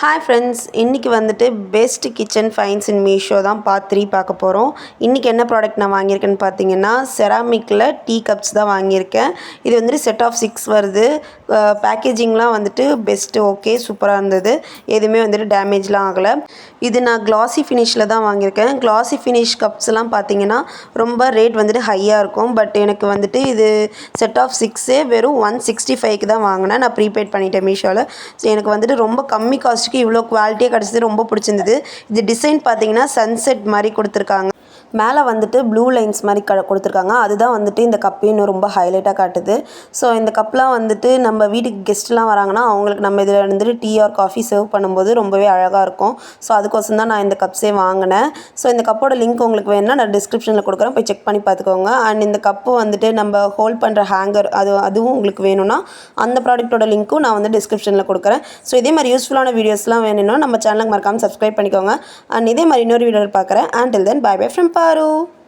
Hi friends, இன்றைக்கி வந்துட்டு best kitchen fines இன் மீஷோ தான் பார்ட் 3 பார்க்க போகிறோம். இன்றைக்கி என்ன ப்ராடக்ட் நான் வாங்கியிருக்கேன்னு பார்த்தீங்கன்னா, செராமிக்கில் டீ கப்ஸ் தான் வாங்கியிருக்கேன். இது வந்துட்டு செட் ஆஃப் 6 வருது. பேக்கேஜிங்லாம் வந்துட்டு பெஸ்ட்டு, ஓகே, சூப்பராக இருந்தது. எதுவுமே வந்துட்டு டேமேஜ்லாம் ஆகலை. இது நான் கிளாசி ஃபினிஷில் தான் வாங்கியிருக்கேன். கிளாசி ஃபினிஷ் கப்ஸ்லாம் பார்த்தீங்கன்னா ரொம்ப ரேட் வந்துட்டு ஹையாக இருக்கும். பட் எனக்கு வந்துட்டு இது செட் ஆஃப் 6 வெறும் 165க்கு தான் வாங்கினேன். நான் ப்ரீபெய்ட் பண்ணிட்டேன் மீஷோவில். எனக்கு வந்துட்டு ரொம்ப கம்மி காஸ்ட்டுக்கு இவ்வளோ குவாலிட்டியாக கிடச்சிது, ரொம்ப பிடிச்சிருந்தது. இது டிசைன் பார்த்தீங்கன்னா சன்செட் மாதிரி கொடுத்துருக்காங்க. மேலே வந்துட்டு ப்ளூ லைன்ஸ் மாதிரி கொடுத்துருக்காங்க. அதுதான் வந்துட்டு இந்த கப்பையும் இன்னும் ரொம்ப ஹைலைட்டாக காட்டுது. ஸோ இந்த கப்லாம் வந்துட்டு நம்ம வீட்டுக்கு கெஸ்ட்லாம் வராங்கன்னா அவங்களுக்கு நம்ம இதில் வந்துட்டு டீ ஆர் காஃபி சர்வ் பண்ணும்போது ரொம்பவே அழகாக இருக்கும். ஸோ அதுக்கோசம் தான் நான் இந்த கப்ஸே வாங்கினேன். ஸோ இந்த கப்போட லிங்க் உங்களுக்கு வேணும்னா நான் டிஸ்கிரிப்ஷனில் கொடுக்குறேன், போய் செக் பண்ணி பார்த்துக்கோங்க. அண்ட் இந்த கப்பு வந்துட்டு நம்ம ஹோல்ட் பண்ணுற ஹேங்கர் அதுவும் உங்களுக்கு வேணும்னா அந்த ப்ராடக்ட்டோட லிங்க்கும் நான் வந்து டிஸ்கிரிப்ஷனில் கொடுக்குறேன். ஸோ இதே மாதிரி யூஸ்ஃபுல்லான வீடியோஸ்லாம் வேணும்னா நம்ம சேனலுக்கு மறக்காமல் சப்ஸ்கிரைப் பண்ணிக்கோங்க. அண்ட் இதே மாதிரி இன்னொரு வீடியோவில் பார்க்குறேன். until then, bye bye from Paru.